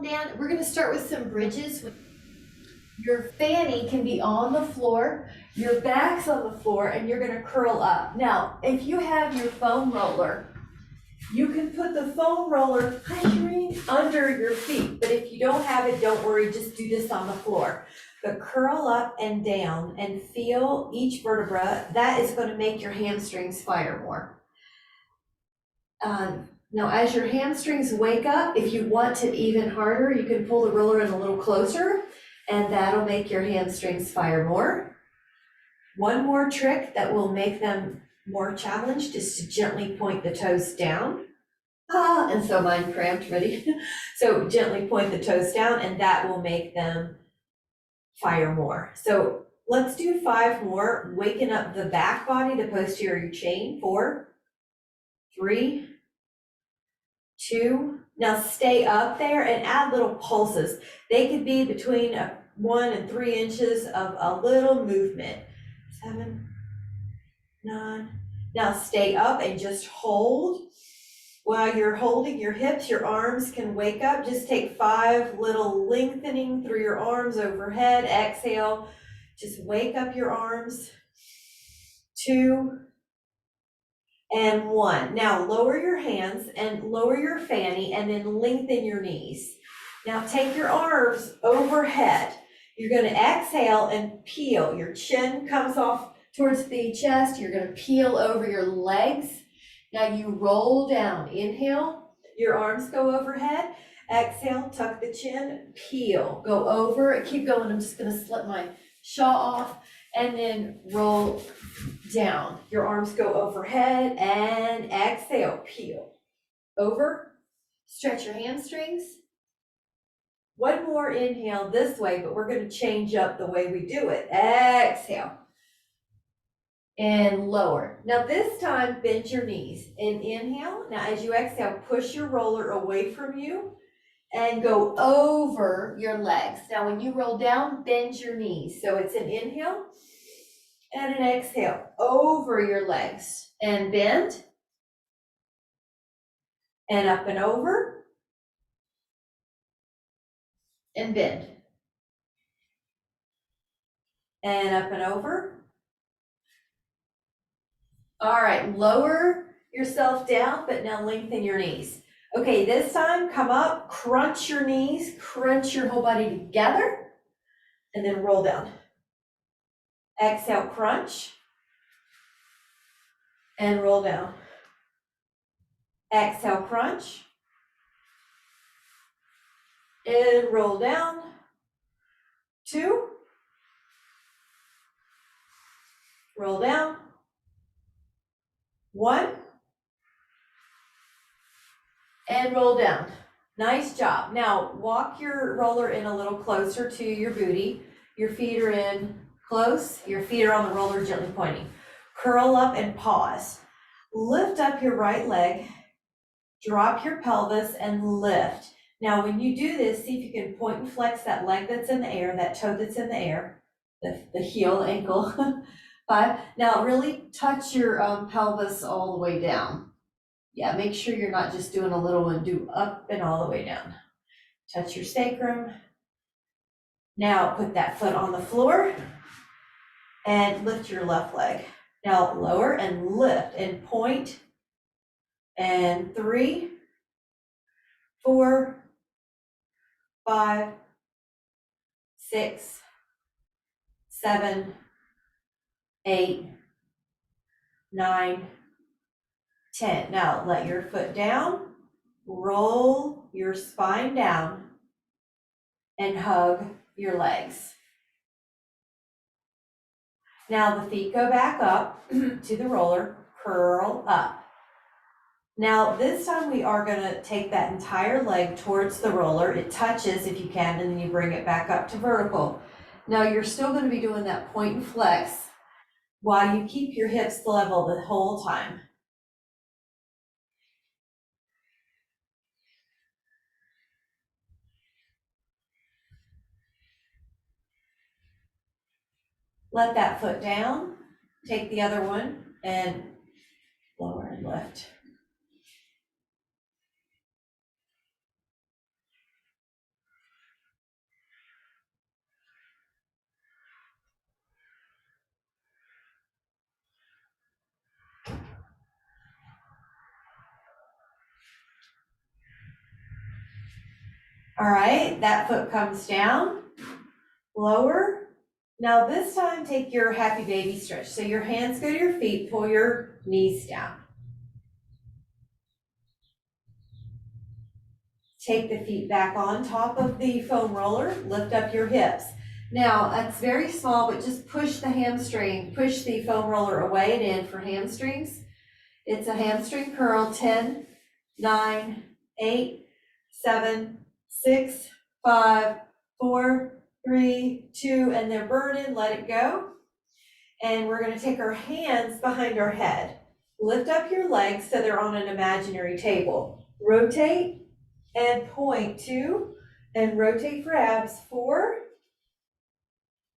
calm down. We're gonna start with some bridges. Your fanny can be on the floor, your back's on the floor, and you're gonna curl up. Now, if you have your foam roller, you can put the foam roller under your feet, but if you don't have it, don't worry, just do this on the floor. But curl up and down and feel each vertebra. That is gonna make your hamstrings fire more. Now, as your hamstrings wake up, if you want to even harder, you can pull the roller in a little closer, and that'll make your hamstrings fire more. One more trick that will make them more challenged is to gently point the toes down. And so mine cramped, ready? So gently point the toes down, and that will make them fire more. So let's do 5 more, waking up the back body, the posterior chain. 4, 3, 2, now stay up there and add little pulses. They could be between 1 and 3 inches of a little movement. 7, 9, now stay up and just hold. While you're holding your hips, your arms can wake up. Just take 5 little lengthening through your arms overhead. Exhale, just wake up your arms. 2, and 1. Now lower your hands and lower your fanny and then lengthen your knees. Now take your arms overhead. You're going to exhale and peel. Your chin comes off towards the chest. You're going to peel over your legs. Now you roll down. Inhale, your arms go overhead. Exhale, tuck the chin, peel, go over. Keep going. I'm just going to slip my shawl off and then roll down. Your arms go overhead and exhale, peel. Over, stretch your hamstrings. One more inhale this way, but we're going to change up the way we do it. Exhale. And lower. Now this time, bend your knees and inhale. Now as you exhale, push your roller away from you and go over your legs. Now when you roll down, bend your knees. So it's an inhale and an exhale over your legs and bend and up and over and bend and up and over. All right, lower yourself down, but now lengthen your knees. Okay, this time come up, crunch your knees, crunch your whole body together, and then roll down. Exhale, crunch, and roll down. Exhale, crunch, and roll down. 2, roll down. 1, and roll down. Nice job. Now walk your roller in a little closer to your booty. Your feet are in close. Your feet are on the roller, gently pointing. Curl up and pause. Lift up your right leg. Drop your pelvis and lift. Now when you do this, see if you can point and flex that leg that's in the air, that toe that's in the air, the heel, ankle. 5. Now really touch your pelvis all the way down. Yeah, make sure you're not just doing a little one, do up and all the way down. Touch your sacrum. Now put that foot on the floor and lift your left leg. Now lower and lift and point. And 3, 4, 5, 6, 7, 8, 9, 10. Now let your foot down, roll your spine down, and hug your legs. Now the feet go back up to the roller, curl up. Now this time we are going to take that entire leg towards the roller. It touches if you can, and then you bring it back up to vertical. Now you're still going to be doing that point and flex while you keep your hips level the whole time. Let that foot down, take the other one and lower and lift. All right, that foot comes down, lower. Now this time take your happy baby stretch. So your hands go to your feet, pull your knees down. Take the feet back on top of the foam roller, lift up your hips. Now, that's very small, but just push the hamstring, push the foam roller away and in for hamstrings. It's a hamstring curl, 10, 9, 8, 7, 6, 5, 4, 3, 2, and they're burning, let it go. And we're gonna take our hands behind our head. Lift up your legs so they're on an imaginary table. Rotate and point 2, and rotate for abs, 4,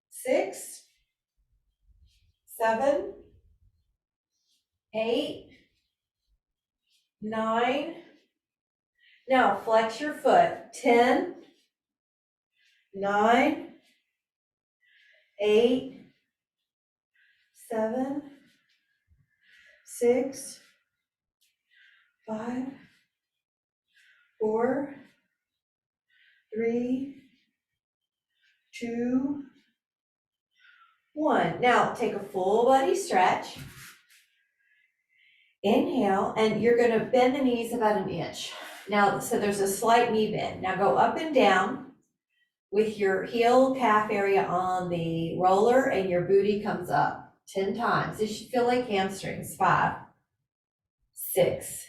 6, 7, 8, 9. Now flex your foot, 10, 9, 8, 7, 6, 5, 4, 3, 2, 1. Now take a full body stretch. Inhale, and you're going to bend the knees about an inch. Now, so there's a slight knee bend. Now go up and down with your heel calf area on the roller, and your booty comes up 10 times. This should feel like hamstrings. 5, 6,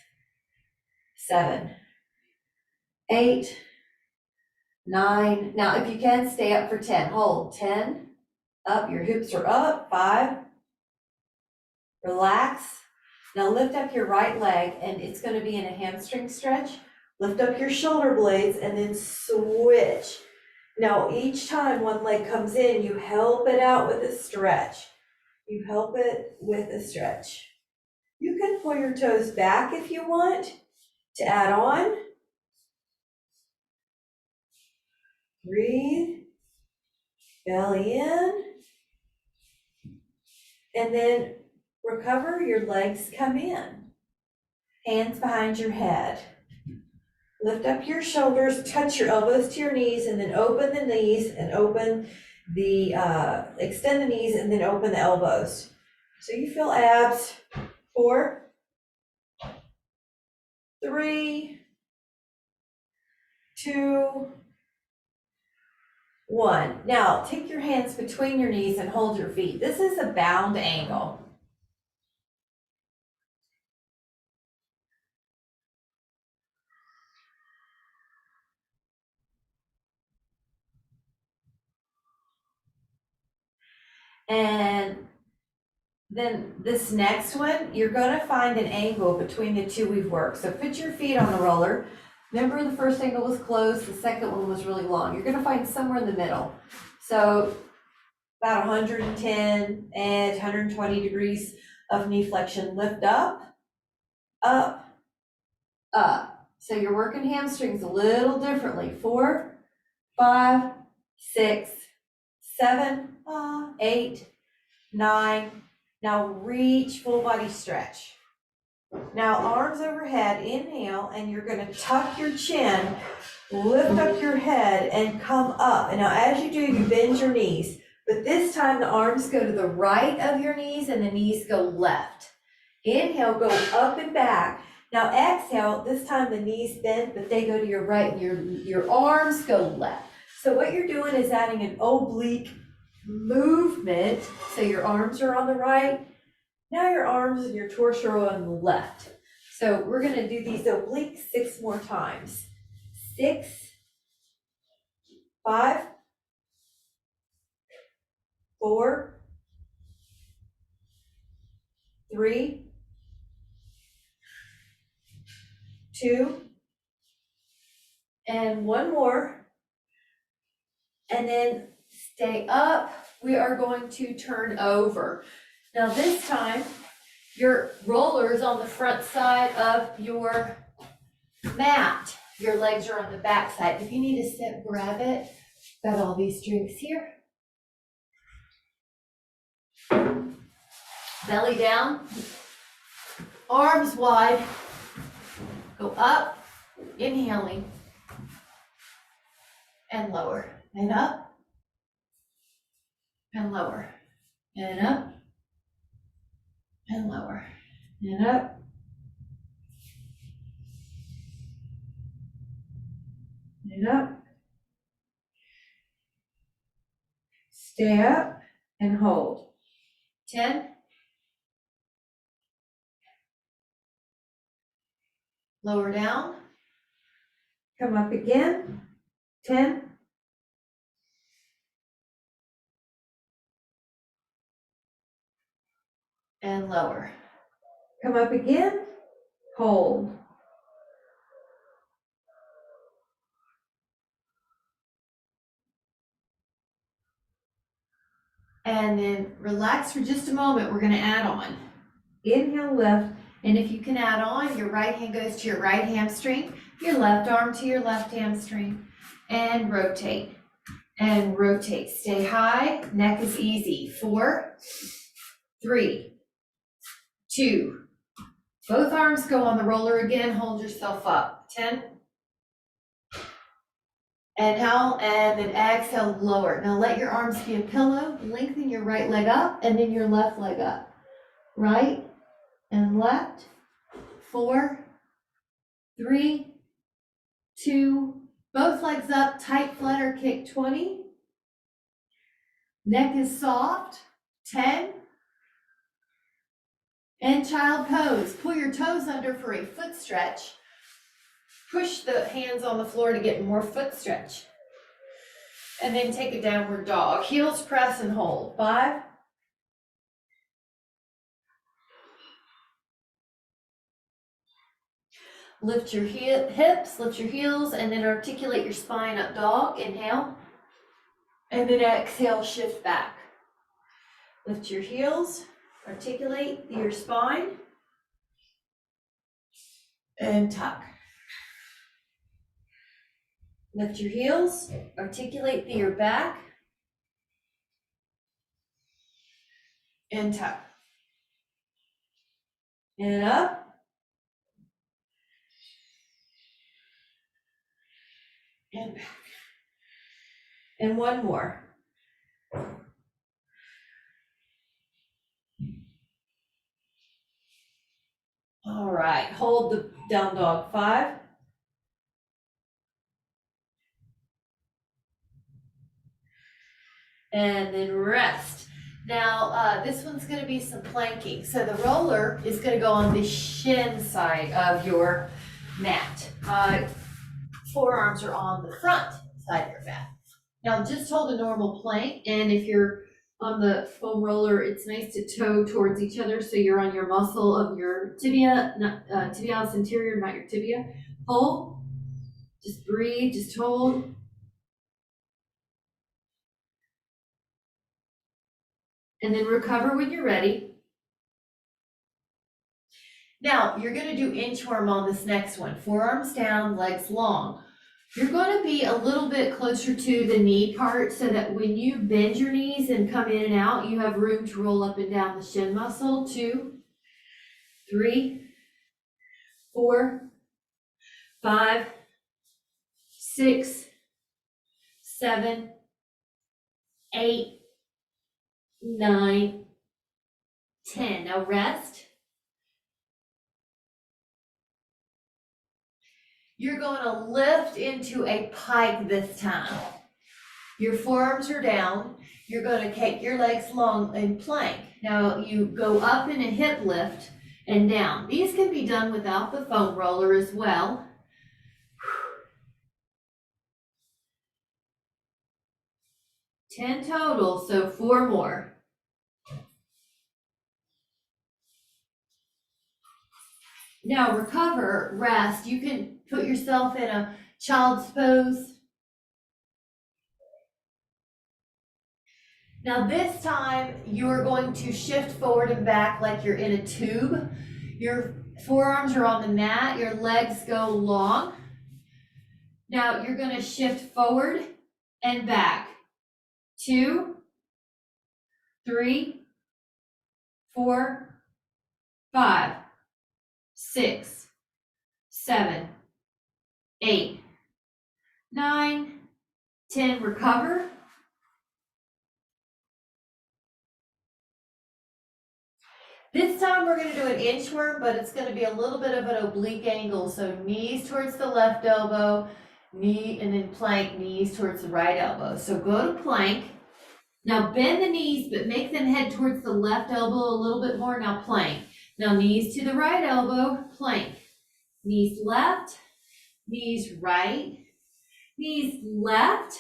7, 8, 9. Now, if you can, stay up for 10. Hold 10. Up, your hips are up. 5. Relax. Now lift up your right leg, and it's going to be in a hamstring stretch. Lift up your shoulder blades and then switch. Now each time one leg comes in, you help it out with a stretch. You help it with a stretch. You can pull your toes back if you want to add on. Breathe. Belly in. And then recover, your legs come in. Hands behind your head. Lift up your shoulders, touch your elbows to your knees, and then open the knees and open the, extend the knees and then open the elbows. So you feel abs. 4, 3, 2, 1. Now take your hands between your knees and hold your feet. This is a bound angle. And then this next one, you're going to find an angle between the two we've worked. So put your feet on the roller. Remember, the first angle was closed, the second one was really long. You're going to find somewhere in the middle. So about 110 and 120 degrees of knee flexion. Lift up, up, up. So you're working hamstrings a little differently. 4, 5, 6, 7, 8, 9. Now reach, full body stretch. Now arms overhead, inhale, and you're going to tuck your chin, lift up your head, and come up. And now as you do, you bend your knees. But this time the arms go to the right of your knees and the knees go left. Inhale, go up and back. Now exhale, this time the knees bend, but they go to your right and your arms go left. So what you're doing is adding an oblique movement. So your arms are on the right. Now your arms and your torso are on the left. So we're going to do these obliques 6 more times. 6, 5, 4, 3, 2, and 1 more. And then stay up. We are going to turn over. Now this time, your roller is on the front side of your mat. Your legs are on the back side. If you need to sit, grab it. Got all these drinks here. Belly down. Arms wide. Go up, inhaling. and lower, and up, and lower, and up, and lower, and up, and up. Stay up and hold. 10. Lower down. Come up again. 10. And lower. Come up again. Hold. And then relax for just a moment. We're going to add on. Inhale, lift. And if you can add on, your right hand goes to your right hamstring, your left arm to your left hamstring, and rotate. And rotate. Stay high. Neck is easy. 4, 3, 2. Both arms go on the roller again. Hold yourself up. 10. Inhale, and then exhale, lower. Now let your arms be a pillow. Lengthen your right leg up, and then your left leg up. Right and left. 4, 3, 2. Both legs up. Tight flutter kick. 20. Neck is soft. 10. And child pose. Pull your toes under for a foot stretch. Push the hands on the floor to get more foot stretch. And then take a downward dog. Heels press and hold. 5. Lift your hips, lift your heels, and then articulate your spine up dog. Inhale. And then exhale, shift back. Lift your heels, articulate your spine, and tuck. Lift your heels, articulate your back, and tuck. And up. And back. And one more. All right, hold the down dog. 5. And then rest. Now, this one's going to be some planking. So the roller is going to go on the shin side of your mat. Forearms are on the front side of your mat. Now, just hold a normal plank, and if you're on the foam roller, it's nice to toe towards each other so you're on your muscle of your tibia, tibialis anterior, not your tibia. Hold. Just breathe. Just hold. And then recover when you're ready. Now, you're going to do inchworm on this next one. Forearms down, legs long. You're going to be a little bit closer to the knee part so that when you bend your knees and come in and out, you have room to roll up and down the shin muscle. 2, 3, 4, 5, 6, 7, 8, 9, 10. Now rest. You're going to lift into a pike this time. Your forearms are down. You're going to take your legs long and plank. Now you go up in a hip lift and down. These can be done without the foam roller as well. 10 total, so 4 more. Now recover, rest. You can put yourself in a child's pose. Now this time you're going to shift forward and back like you're in a tube. Your forearms are on the mat, your legs go long. Now you're going to shift forward and back. 2, 3, 4, 5, 6, 7, 8, 9, 10, recover. This time we're going to do an inchworm, but it's going to be a little bit of an oblique angle. So knees towards the left elbow, knee, and then plank, knees towards the right elbow. So go to plank. Now bend the knees, but make them head towards the left elbow a little bit more. Now plank. Now knees to the right elbow, plank. Knees left, knees right, knees left,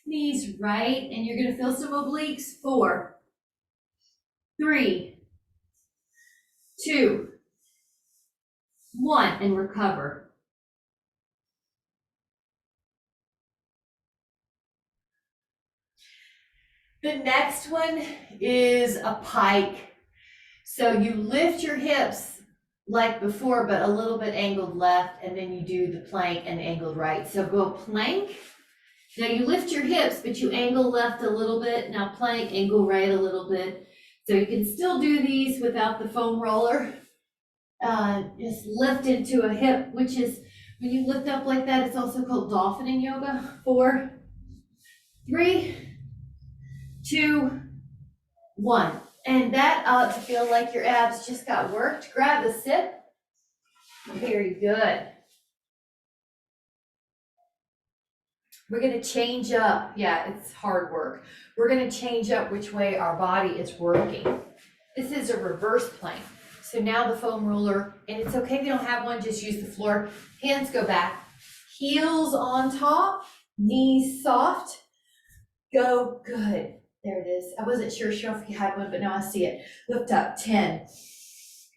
knees right, and you're going to feel some obliques. 4, 3, 2, 1, and recover. The next one is a pike. So you lift your hips like before, but a little bit angled left, and then you do the plank and angled right. So go plank. Now you lift your hips, but you angle left a little bit. Now plank, angle right a little bit. So you can still do these without the foam roller. Just lift into a hip, which is, when you lift up like that, it's also called dolphining yoga. 4, 3, 2, 1. And that ought to feel like your abs just got worked. Grab a sip. Very good. We're going to change up. Yeah, it's hard work. We're going to change up which way our body is working. This is a reverse plank. So now the foam roller, and it's okay if you don't have one, just use the floor. Hands go back. Heels on top, knees soft. Go, good. There it is. I wasn't sure if you had one, but now I see it. Lift up. 10,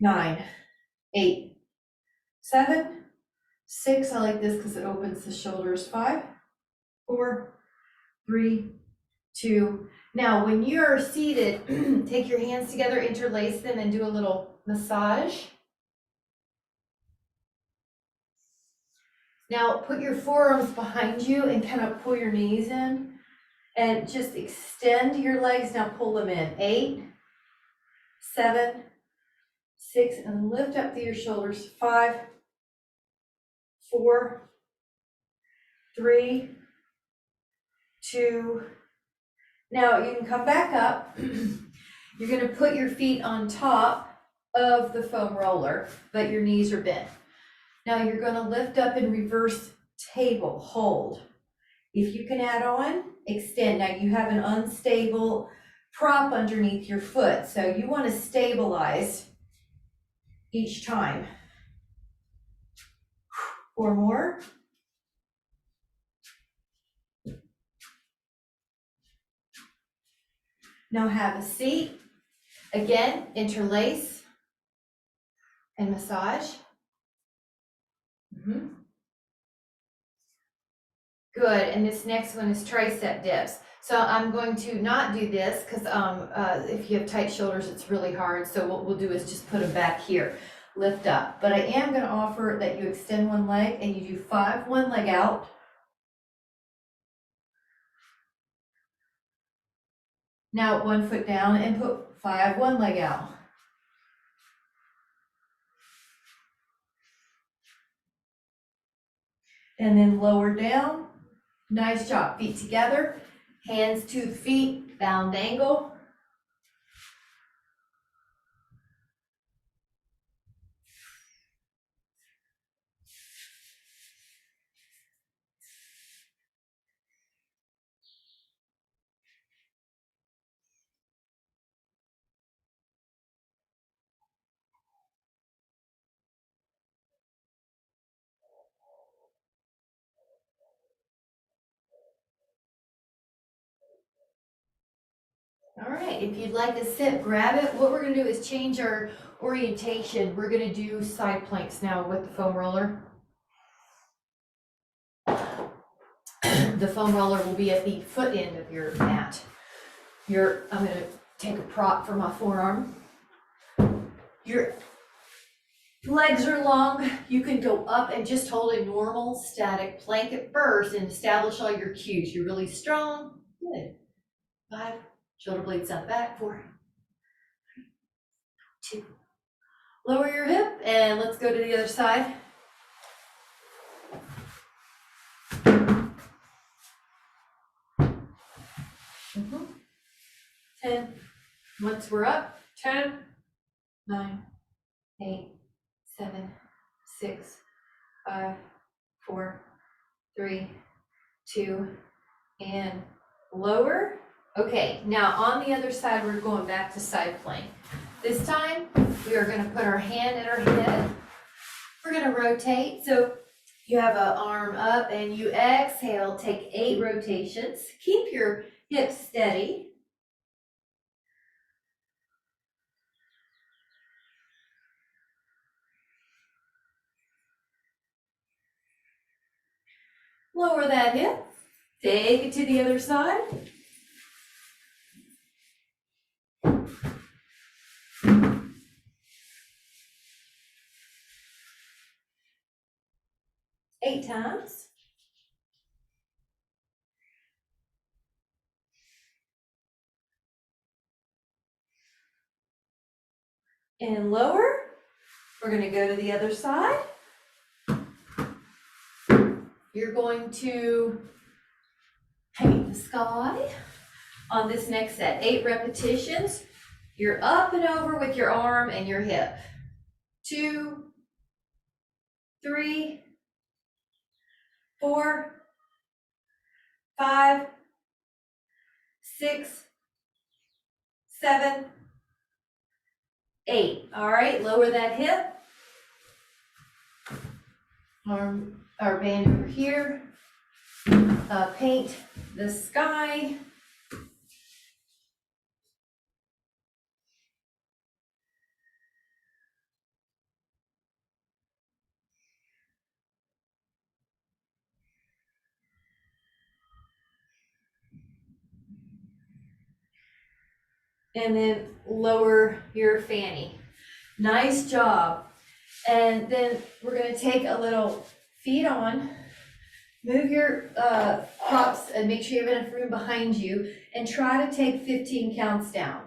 9, 8, 7, 6. I like this because it opens the shoulders. 5, 4, 3, 2. Now, when you're seated, take your hands together, interlace them, and do a little massage. Now, put your forearms behind you and kind of pull your knees in. And just extend your legs, now pull them in. 8, 7, 6, and lift up through your shoulders. 5, 4, 3, 2. Now you can come back up. You're going to put your feet on top of the foam roller, but your knees are bent. Now you're going to lift up in reverse table, hold. If you can add on, extend. Now you have an unstable prop underneath your foot, so you want to stabilize each time. 4 more. Now have a seat. Again, interlace and massage. Good, and this next one is tricep dips. So I'm going to not do this because if you have tight shoulders, it's really hard. So what we'll do is just put them back here, lift up. But I am going to offer that you extend one leg and you do 5, one leg out. Now 1 foot down and put 5, one leg out. And then lower down. Nice job. Feet together, hands to the feet, bound angle. All right, if you'd like to sit, grab it. What we're going to do is change our orientation. We're going to do side planks now with the foam roller. The foam roller will be at the foot end of your mat. I'm going to take a prop for my forearm. Your legs are long. You can go up and just hold a normal static plank at first and establish all your cues. You're really strong. Good. 5. Shoulder blades down the back. 4, 3, 2. Lower your hip and let's go to the other side. 10. Once we're up, 10, 9, 8, 7, 6, 5, 4, 3, 2, and lower. Okay, now on the other side, we're going back to side plank. This time, we are gonna put our hand at our head. We're gonna rotate, so you have an arm up and you exhale, take 8 rotations. Keep your hips steady. Lower that hip, take it to the other side. Eight times. And lower. We're going to go to the other side. You're going to paint the sky on this next set. 8 repetitions. You're up and over with your arm and your hip. 2, 3, 4, 5, 6, 7, 8. All right, lower that hip. Arm or band over here. Paint the sky. And then lower your fanny. Nice job. And then we're going to take a little feet on, move your props and make sure you have enough room behind you, and try to take 15 counts down.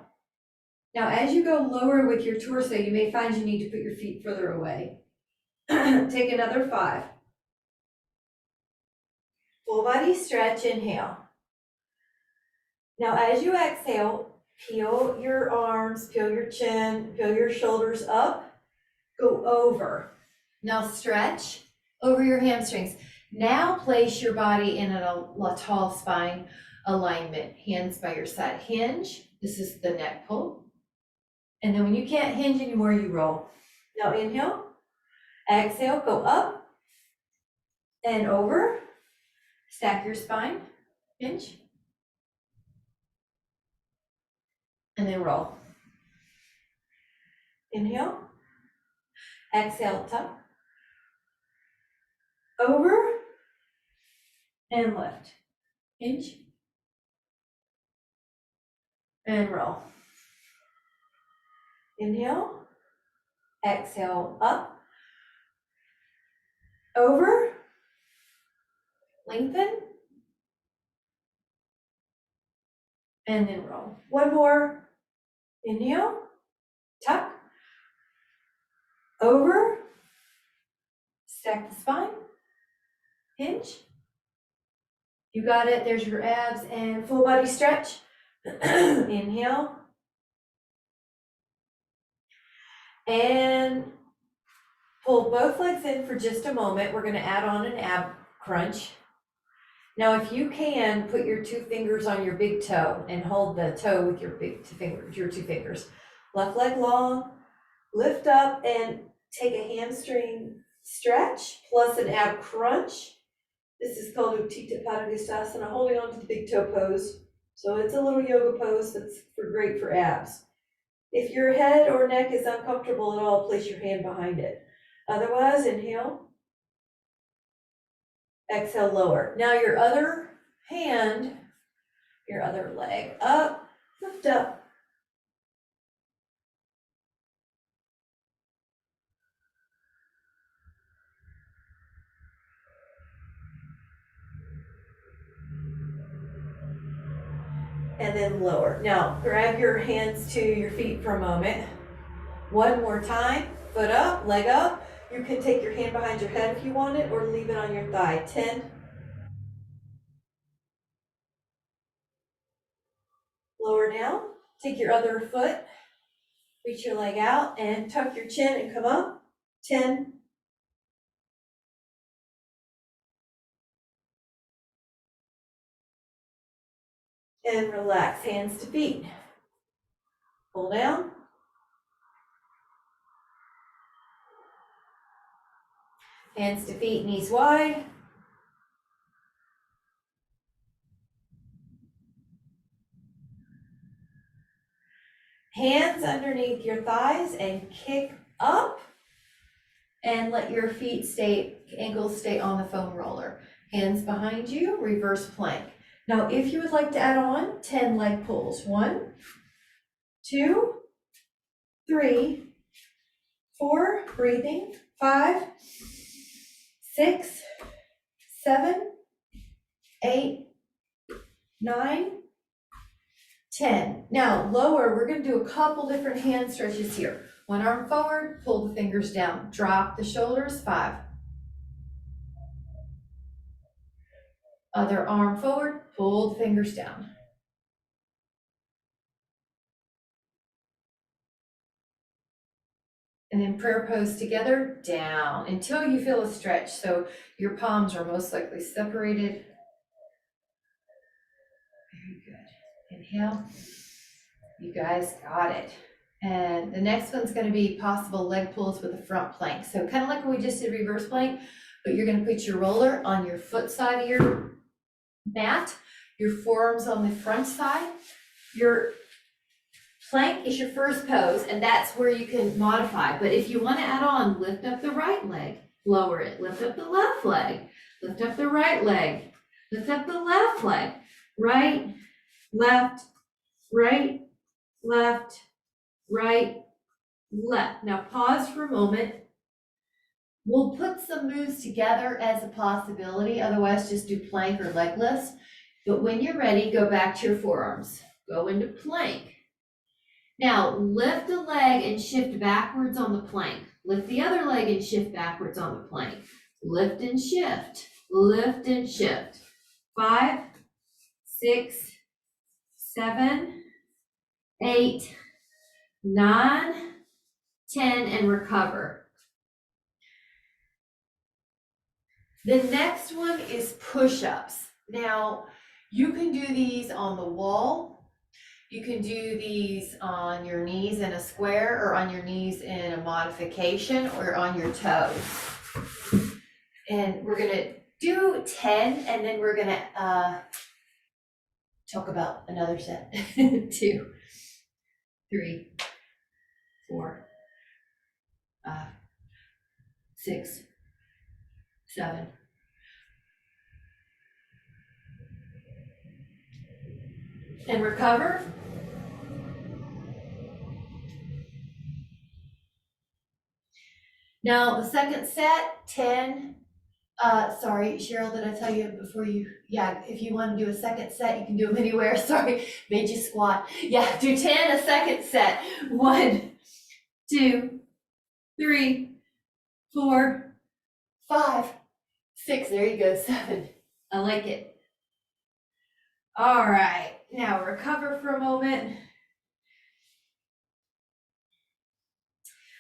Now, as you go lower with your torso, you may find you need to put your feet further away. Take another 5. Full body stretch, inhale. Now, as you exhale, peel your arms, peel your chin, peel your shoulders up. Go over. Now stretch over your hamstrings. Now place your body in a tall spine alignment. Hands by your side. Hinge. This is the neck pull. And then when you can't hinge anymore, you roll. Now inhale. Exhale. Go up and over. Stack your spine. Hinge. And then roll. Inhale. Exhale, tuck. Over and lift. Hinge. And roll. Inhale. Exhale, up. Over. Lengthen. And then roll. One more. Inhale. Tuck. Over. Stack the spine. Hinge. You got it. There's your abs and full body stretch. Inhale. And pull both legs in for just a moment. We're going to add on an ab crunch. Now, if you can, put your 2 fingers on your big toe and hold the toe with your your 2 fingers. Left leg long, lift up and take a hamstring stretch plus an ab crunch. This is called Utthita Padangusthasana, holding on to the big toe pose. So it's a little yoga pose that's great for abs. If your head or neck is uncomfortable at all, place your hand behind it. Otherwise, inhale. Exhale, lower. Now your other hand, your other leg up, lift up. And then lower. Now grab your hands to your feet for a moment. One more time, foot up, leg up. You can take your hand behind your head if you want it, or leave it on your thigh. 10. Lower down. Take your other foot, reach your leg out and tuck your chin and come up. 10. And relax, hands to feet. Pull down. Hands to feet, knees wide. Hands underneath your thighs and kick up. And let your feet stay, ankles stay on the foam roller. Hands behind you, reverse plank. Now, if you would like to add on 10 leg pulls. 1, 2, 3, 4, breathing. 5, 6, 7, 8, 9, 10. Now, lower, we're gonna do a couple different hand stretches here. One arm forward, pull the fingers down. Drop the shoulders, 5. Other arm forward, pull the fingers down. And then prayer pose together, down, until you feel a stretch. So your palms are most likely separated. Very good. Inhale. You guys got it. And the next one's gonna be possible leg pulls with a front plank. So kind of like when we just did reverse plank, but you're gonna put your roller on your foot side of your mat, your forearms on the front side. Your plank is your first pose, and that's where you can modify. But if you want to add on, lift up the right leg, lower it, lift up the left leg, lift up the right leg, lift up the left leg, right, left, right, left, right, left. Now pause for a moment. We'll put some moves together as a possibility, otherwise just do plank or leg lifts. But when you're ready, go back to your forearms. Go into plank. Now lift the leg and shift backwards on the plank. Lift the other leg and shift backwards on the plank. Lift and shift, lift and shift. 5, 6, 7, 8, 9, 10, and recover. The next one is push-ups. Now, you can do these on the wall. You can do these on your knees in a square, or on your knees in a modification, or on your toes. And we're gonna do 10, and then we're gonna talk about another set. 2, 3, 4, 5, 6, 7. And recover. Now the second set, 10. Sorry, Cheryl, did I tell you before you, yeah, if you want to do a second set, you can do them anywhere. Sorry, made you squat. Yeah, do 10 a second set. 1, 2, 3, 4, 5, 6. There you go, 7. I like it. All right, now recover for a moment.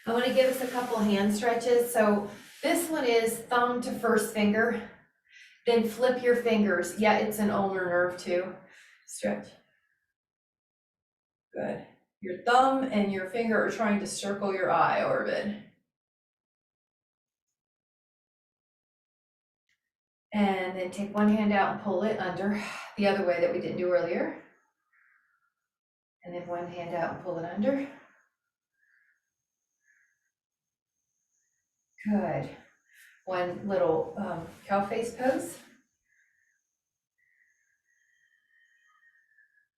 I want to give us a couple hand stretches. So this one is thumb to first finger, then flip your fingers. Yeah, it's an ulnar nerve too. Stretch. Good. Your thumb and your finger are trying to circle your eye orbit. And then take one hand out and pull it under the other way that we didn't do earlier. And then one hand out and pull it under. Good. One little cow face pose.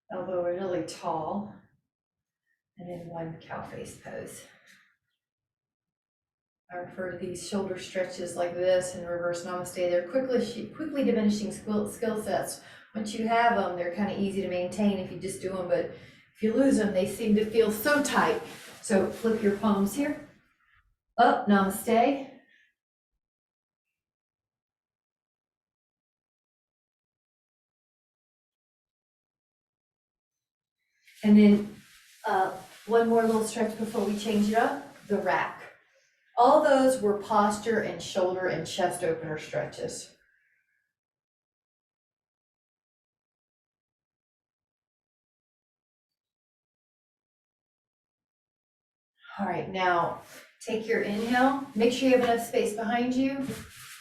Elbow really tall. And then one cow face pose. I refer to these shoulder stretches like this and reverse namaste. They're quickly diminishing skill sets. Once you have them, they're kind of easy to maintain if you just do them, but if you lose them, they seem to feel so tight. So flip your palms here. Up, namaste. And then One more little stretch before we change it up, the rack. All those were posture and shoulder and chest opener stretches. All right, now take your inhale. Make sure you have enough space behind you.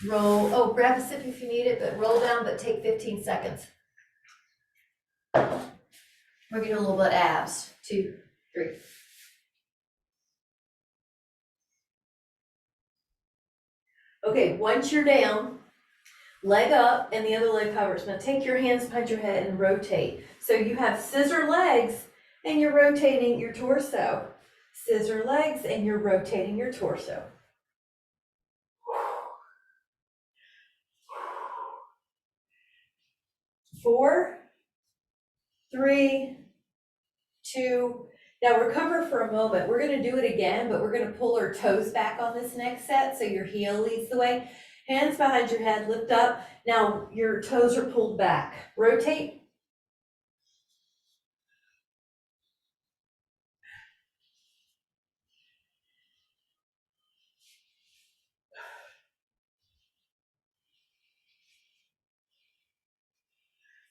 Roll, grab a sip if you need it, but roll down, but take 15 seconds. We're gonna do a little bit of abs. 2, 3. Okay, once you're down, leg up and the other leg hovers. Now take your hands behind your head and rotate. So you have scissor legs and you're rotating your torso. Scissor legs and you're rotating your torso. 4, 3, 2. Now recover for a moment. We're gonna do it again, but we're gonna pull our toes back on this next set so your heel leads the way. Hands behind your head, lift up. Now your toes are pulled back. Rotate.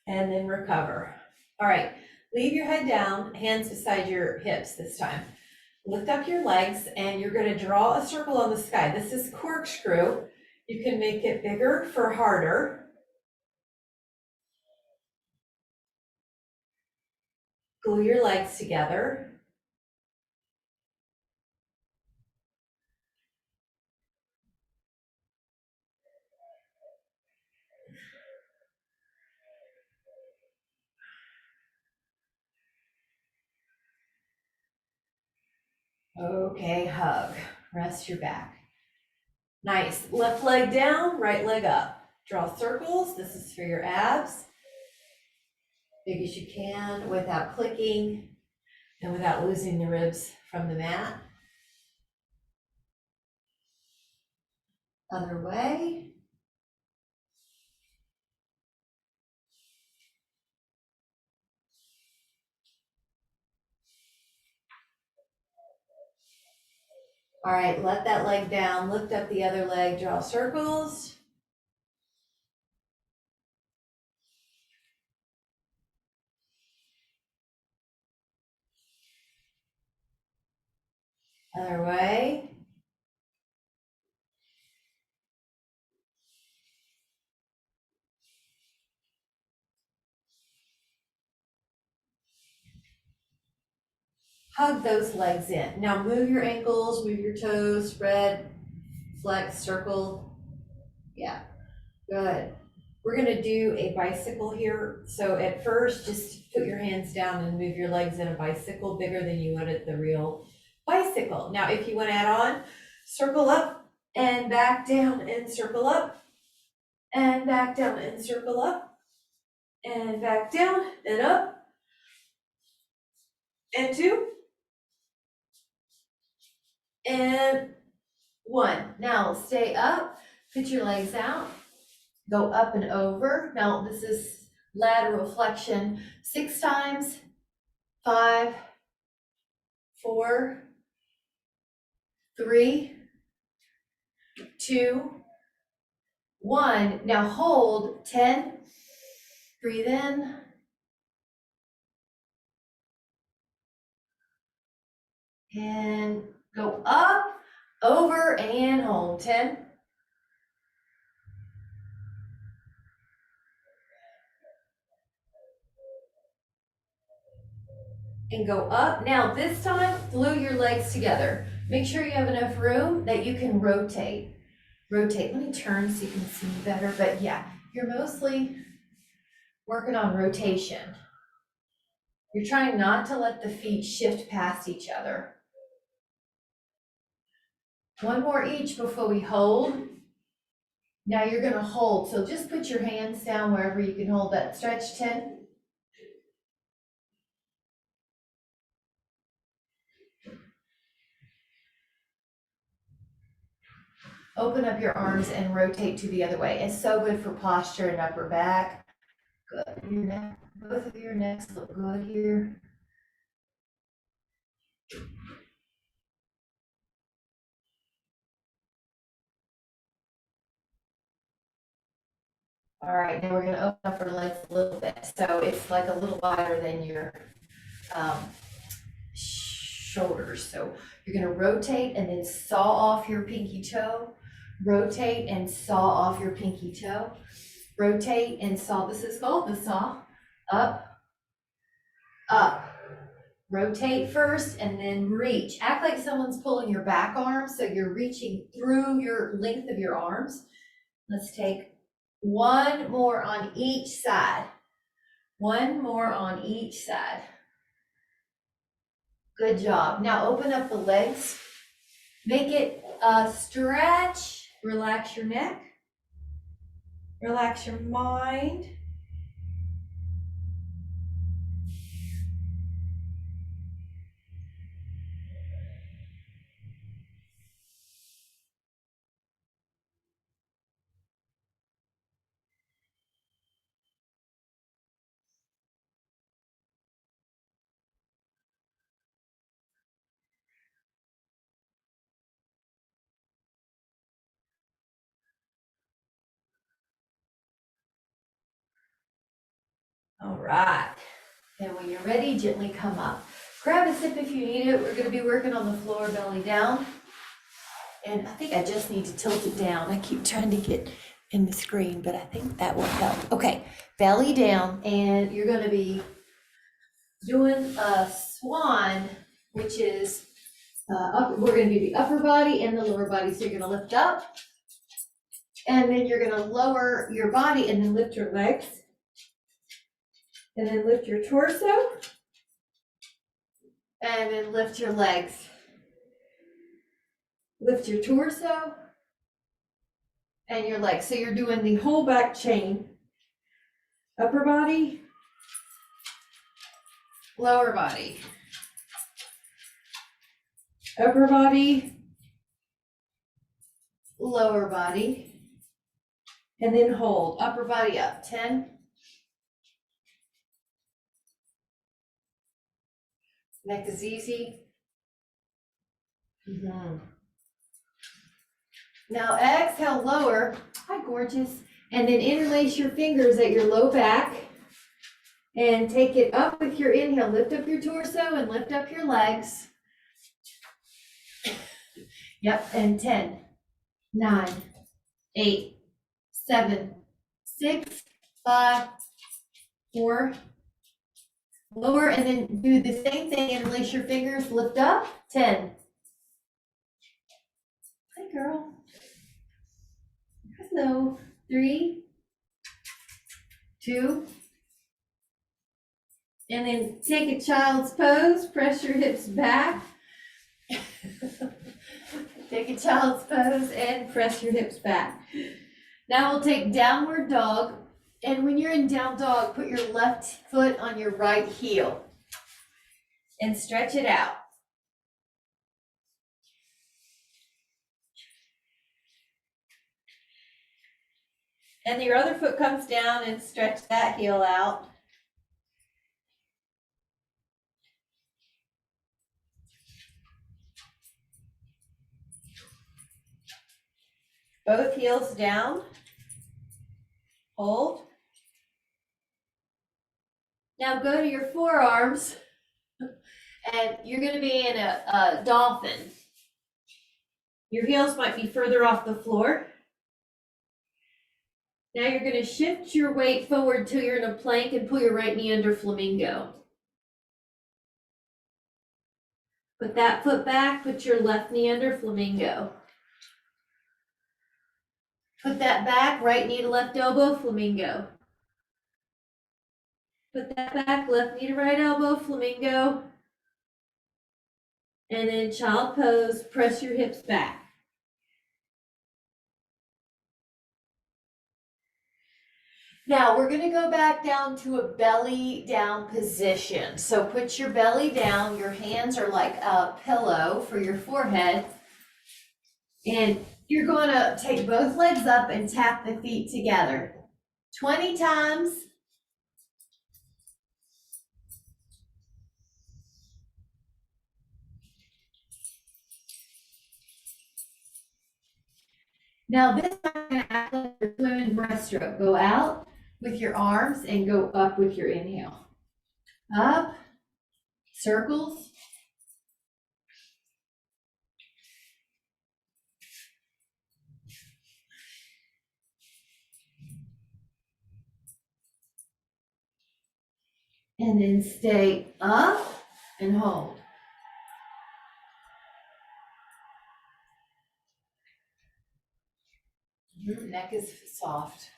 And then recover. All right, leave your head down, hands beside your hips this time. Lift up your legs and you're gonna draw a circle on the sky. This is corkscrew. You can make it bigger for harder. Glue your legs together. Okay, hug. Rest your back. Nice. Left leg down, right leg up. Draw circles. This is for your abs. Big as you can without clicking and without losing the ribs from the mat. Other way. All right, let that leg down, lift up the other leg, draw circles. Other way. Hug those legs in. Now move your ankles, move your toes, spread, flex, circle. Yeah, good. We're gonna do a bicycle here. So at first, just put your hands down and move your legs in a bicycle bigger than you would at the real bicycle. Now, if you wanna add on, circle up and back down and circle up and back down and circle up and back down and up and 2 and 1. Now stay up, put your legs out, go up and over. Now this is lateral flexion 6 times. 5, 4, 3, 2, 1. Now hold 10. Breathe in. And go up, over, and hold 10. And go up. Now this time, glue your legs together. Make sure you have enough room that you can rotate. Rotate. Let me turn so you can see better. But yeah, you're mostly working on rotation. You're trying not to let the feet shift past each other. 1 more each before we hold. Now you're going to hold. So just put your hands down wherever you can hold that. Stretch 10. Open up your arms and rotate to the other way. It's so good for posture and upper back. Good. Your neck, both of your necks look good here. All right, now we're gonna open up our legs a little bit. So it's like a little wider than your shoulders. So you're gonna rotate and then saw off your pinky toe, rotate and saw off your pinky toe, rotate and saw, this is called the saw, up, up. Rotate first and then reach. Act like someone's pulling your back arm, so you're reaching through your length of your arms. Let's take one more on each side. One more on each side. Good job. Now open up the legs. Make it a stretch. Relax your neck. Relax your mind. All right. And when you're ready, gently come up. Grab a sip if you need it. We're going to be working on the floor, belly down. And I think I just need to tilt it down. I keep trying to get in the screen, but I think that will help. Okay, belly down, and you're going to be doing a swan, which is we're going to do the upper body and the lower body. So you're going to lift up, and then you're going to lower your body, and then lift your legs, and then lift your torso, and then lift your legs. Lift your torso and your legs. So you're doing the whole back chain. Upper body, lower body, upper body, lower body, and then hold. Upper body up. 10. Neck is easy. Now exhale, lower. Hi, gorgeous. And then interlace your fingers at your low back and take it up with your inhale. Lift up your torso and lift up your legs. Yep, and 10, 9, 8, 7, 6, 5, 4. Lower, and then do the same thing. Interlace your fingers, lift up. 10. Hi, girl. Hello. 3, 2, and then take a child's pose. Press your hips back. Take a child's pose and press your hips back. Now we'll take downward dog. And when you're in down dog, put your left foot on your right heel and stretch it out. And your other foot comes down and stretch that heel out. Both heels down. Hold. Now go to your forearms, and you're going to be in a dolphin. Your heels might be further off the floor. Now you're going to shift your weight forward till you're in a plank and pull your right knee under flamingo. Put that foot back, put your left knee under flamingo. Put that back, right knee to left elbow, flamingo. Put that back, left knee to right elbow, flamingo. And then child pose, press your hips back. Now we're going to go back down to a belly down position. So put your belly down, your hands are like a pillow for your forehead. And you're going to take both legs up and tap the feet together 20 times. Now this I'm gonna act like you're swimming breaststroke. Go out with your arms and go up with your inhale. Up, circles. And then stay up and hold. Neck is soft.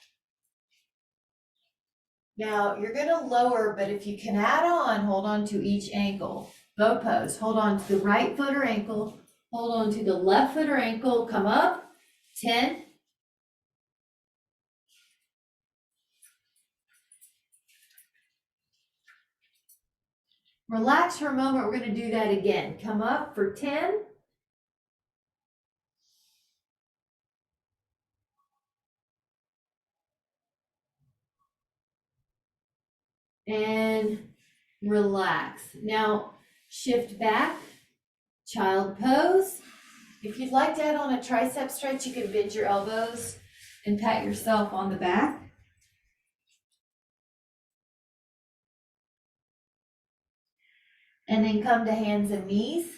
Now you're gonna lower, but if you can add on, hold on to each ankle. Bow pose, hold on to the right foot or ankle, hold on to the left foot or ankle, come up, 10. Relax for a moment, we're gonna do that again. Come up for 10. And relax. Now shift back, child pose. If you'd like to add on a tricep stretch, you can bend your elbows and pat yourself on the back. And then come to hands and knees.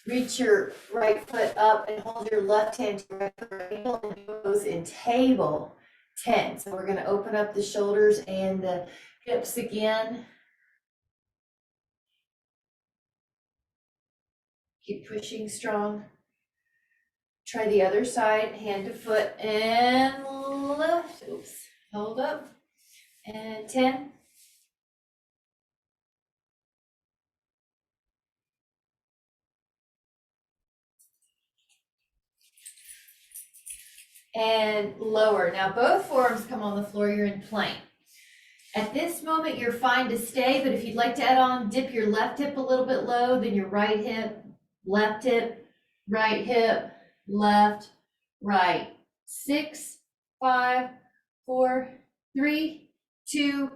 Reach your right foot up and hold your left hand to your right foot ankle and do those in table 10. So we're going to open up the shoulders and the hips again. Keep pushing strong. Try the other side, hand to foot and lift. Oops, hold up. And 10. And lower. Now both forearms come on the floor, you're in plank. At this moment, you're fine to stay, but if you'd like to add on, dip your left hip a little bit low, then your right hip, left hip, left, right. 6, 5, 4, 3, 2,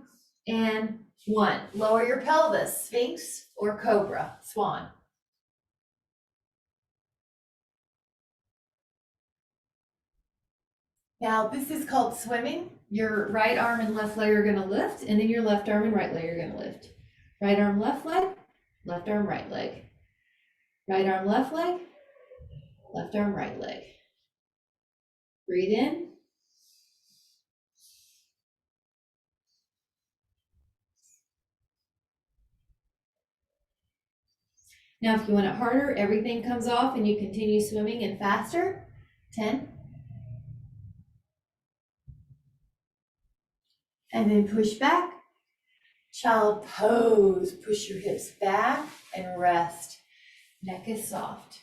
and 1. Lower your pelvis, Sphinx or Cobra, Swan. Now this is called swimming. Your right arm and left leg are gonna lift, and then your left arm and right leg are gonna lift. Right arm, left leg, left arm, right leg. Right arm, left leg, left arm, right leg. Breathe in. Now if you want it harder, everything comes off and you continue swimming and faster. 10. And then push back. Child pose. Push your hips back and rest. Neck is soft.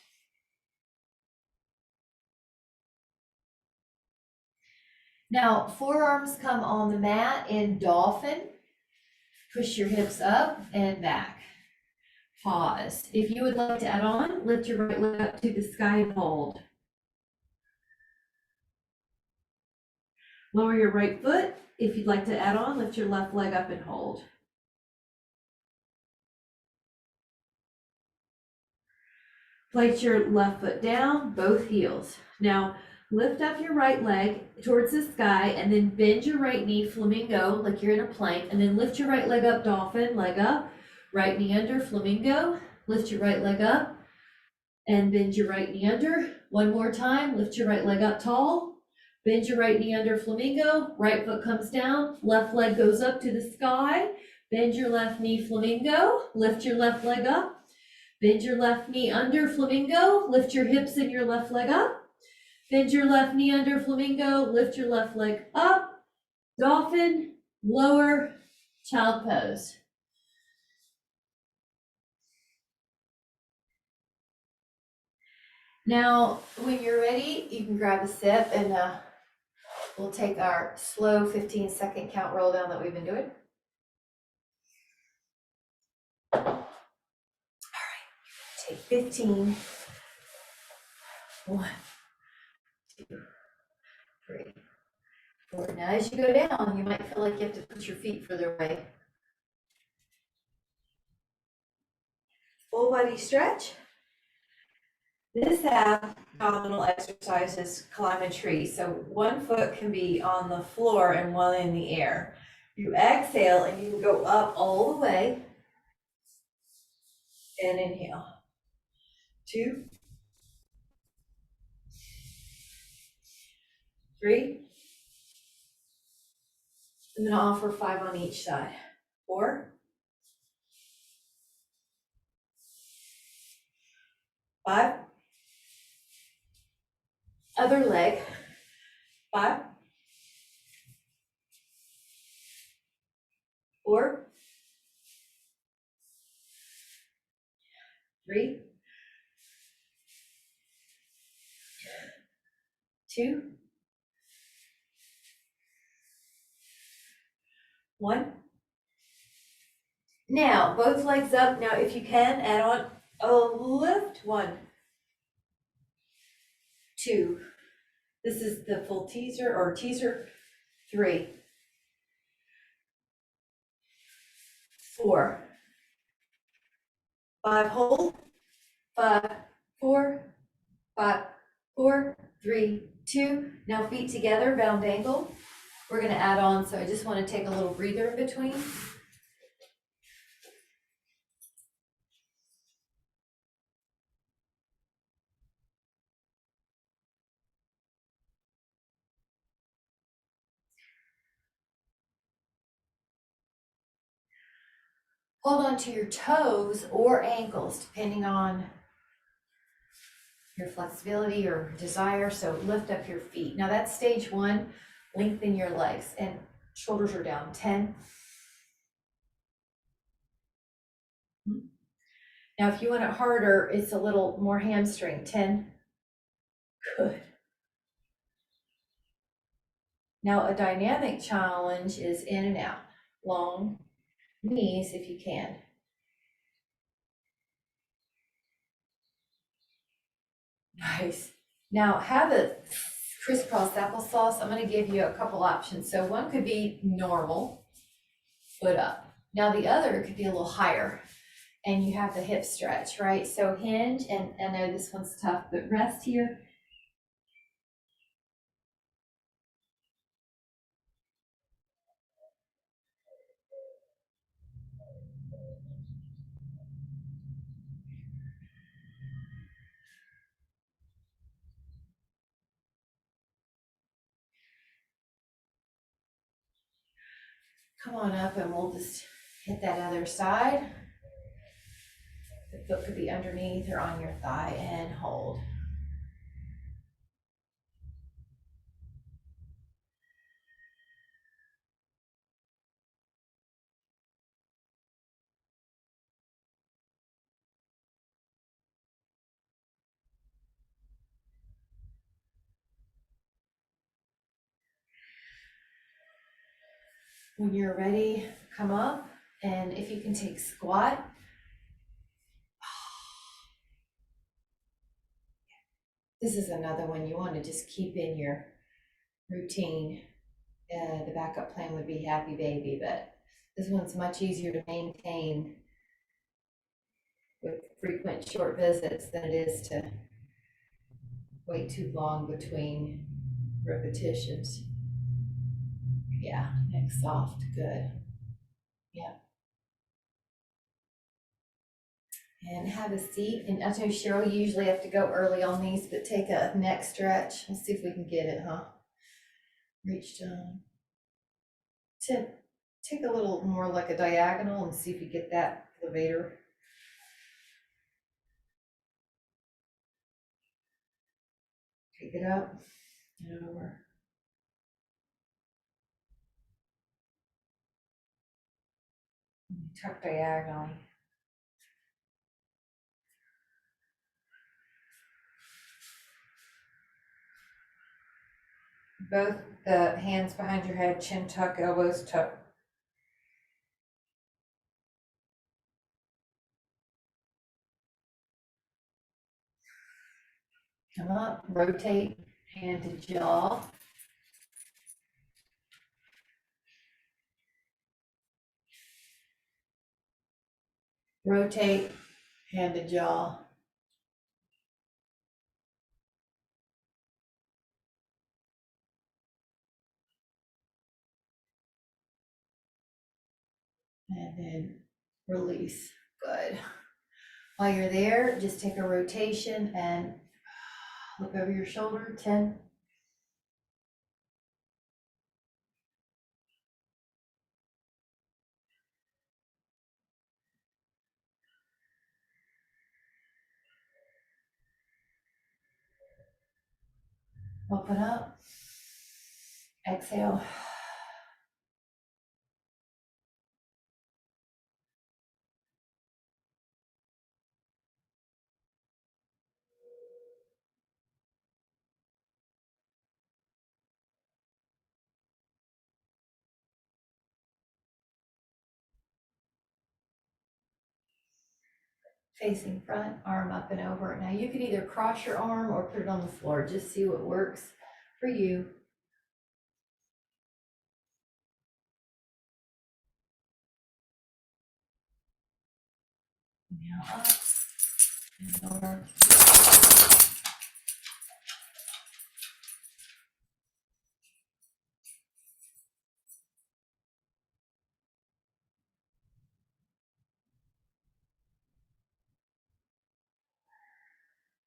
Now forearms come on the mat in dolphin. Push your hips up and back. Pause. If you would like to add on, lift your right leg up to the sky and hold. Lower your right foot. If you'd like to add on, lift your left leg up and hold. Place your left foot down, both heels. Now lift up your right leg towards the sky and then bend your right knee, flamingo, like you're in a plank, and then lift your right leg up, dolphin, leg up, right knee under, flamingo, lift your right leg up and bend your right knee under. One more time, lift your right leg up tall, bend your right knee under, flamingo, right foot comes down, left leg goes up to the sky, bend your left knee, flamingo, lift your left leg up, bend your left knee under, flamingo, lift your hips and your left leg up, bend your left knee under, flamingo, lift your left leg up, dolphin, lower, child pose. Now, when you're ready, you can grab a sip and we'll take our slow 15-second count roll down that we've been doing. All right, take 15. 1, 2, 3, 4. Now, as you go down, you might feel like you have to put your feet further away. Full body stretch. This abdominal exercise is climb a tree. So one foot can be on the floor and one in the air. You exhale and you go up all the way and inhale. 2, 3. I'm gonna offer 5 on each side. 4, 5. Other leg. 5, 4, 3, 2, 1. Now, both legs up. Now, if you can, add on a lift. 1, 2. This is the full teaser or teaser. 3, 4, 5, hold. 5, 4, 5, 4, 3, 2. Now feet together, round angle. We're gonna add on, so I just wanna take a little breather in between. Hold on to your toes or ankles, depending on your flexibility or desire. So lift up your feet. Now that's stage 1, lengthen your legs and shoulders are down. 10. Now, if you want it harder, it's a little more hamstring. 10. Good. Now, a dynamic challenge is in and out. Long knees if you can. Nice. Now, have a crisscross applesauce. I'm going to give you a couple options. So one could be normal, foot up. Now the other could be a little higher and you have the hip stretch, right? So hinge, and I know this one's tough, but rest here. Come on up and we'll just hit that other side. The foot could be underneath or on your thigh and hold. When you're ready, come up, and if you can take squat. This is another one you want to just keep in your routine. The backup plan would be happy baby, but this one's much easier to maintain with frequent short visits than it is to wait too long between repetitions. Yeah, neck soft, good. Yeah. And have a seat. And I know Cheryl, you usually have to go early on these, but take a neck stretch. Let's see if we can get it, huh? Reach down. Take a little more like a diagonal and see if you get that elevator. Take it up and over. Tuck diagonally. Both the hands behind your head, chin tuck, elbows tuck. Come up, rotate, hand to jaw. Rotate, hand to jaw. And then release. Good. While you're there, just take a rotation and look over your shoulder. 10. Open up. Exhale. Facing front, arm up and over. Now you can either cross your arm or put it on the floor. Just see what works for you. Now up and over.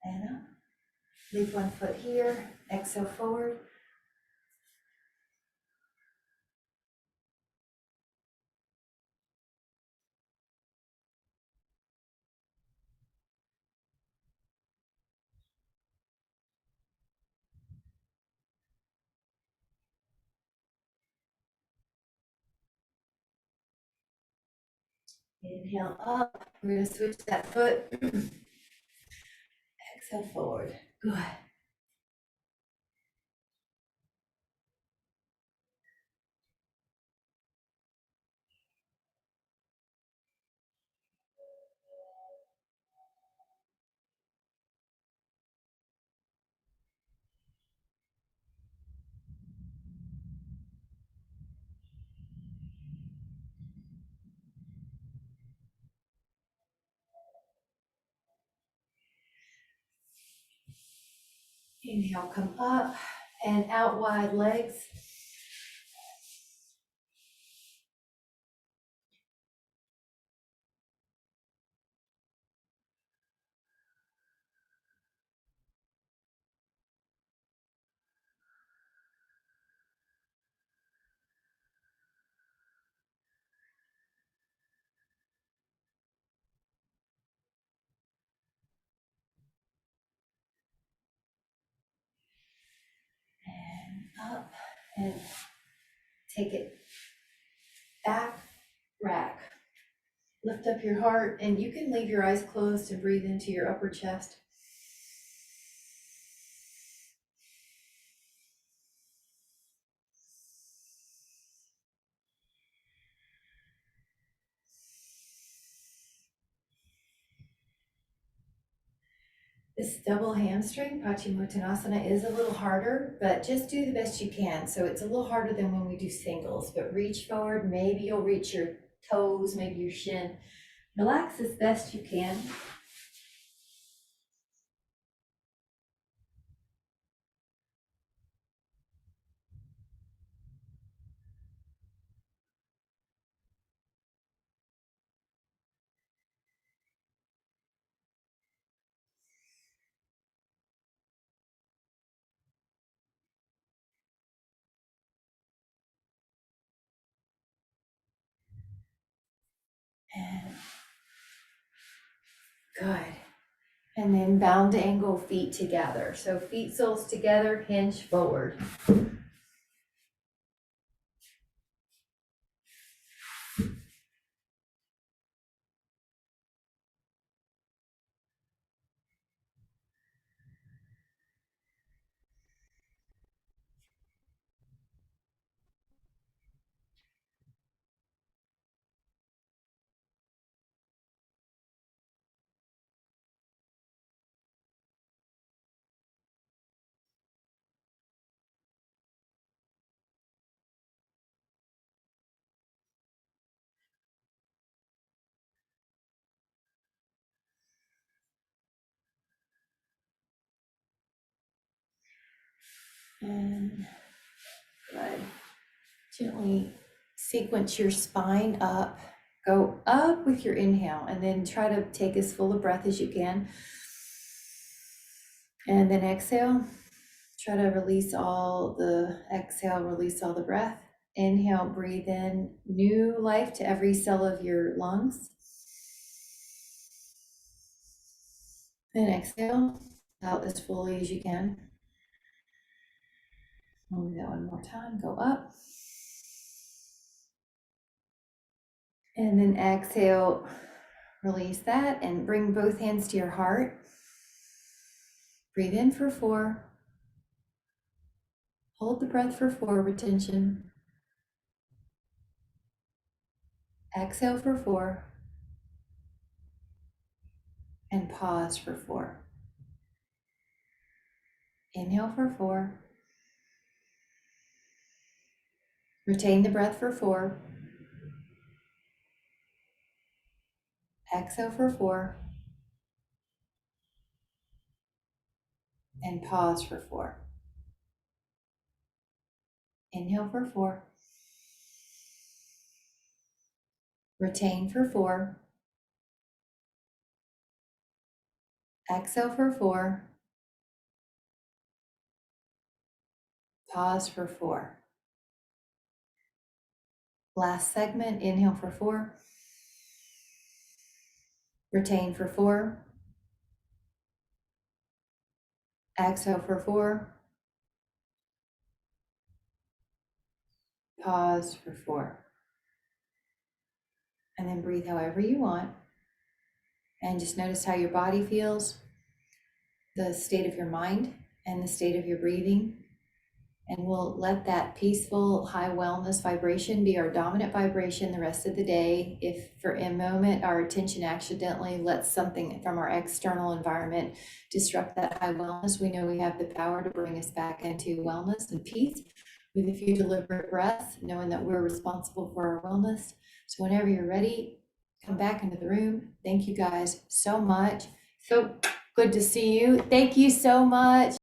And up. Leave one foot here. Exhale forward. Inhale up. We're going to switch that foot. Exhale forward. Good. Inhale, come up and out wide legs. And up and take it back, rack. Lift up your heart and you can leave your eyes closed and breathe into your upper chest. This double hamstring, Paschimottanasana, is a little harder, but just do the best you can. So it's a little harder than when we do singles, but reach forward. Maybe you'll reach your toes, maybe your shin. Relax as best you can. And good. And then bound angle feet together. So feet soles together, hinge forward. And good. Gently sequence your spine up Go up with your inhale and then try to take as full a breath as you can. And then exhale. Try to release all the breath. Inhale, breathe in new life to every cell of your lungs. Then exhale out as fully as you can. We'll do that one more time. Go up. And then exhale, release that and bring both hands to your heart. Breathe in for 4. Hold the breath for 4, retention. Exhale for 4. And pause for 4. Inhale for 4. Retain the breath for 4. Exhale for 4. And pause for 4. Inhale for 4. Retain for 4. Exhale for 4. Pause for 4. Last segment, inhale for 4. Retain for 4. Exhale for 4. Pause for 4. And then breathe however you want. And just notice how your body feels, the state of your mind, and the state of your breathing. And we'll let that peaceful, high wellness vibration be our dominant vibration the rest of the day. If for a moment our attention accidentally lets something from our external environment disrupt that high wellness, we know we have the power to bring us back into wellness and peace with a few deliberate breaths, knowing that we're responsible for our wellness. So whenever you're ready, come back into the room. Thank you guys so much. So good to see you. Thank you so much.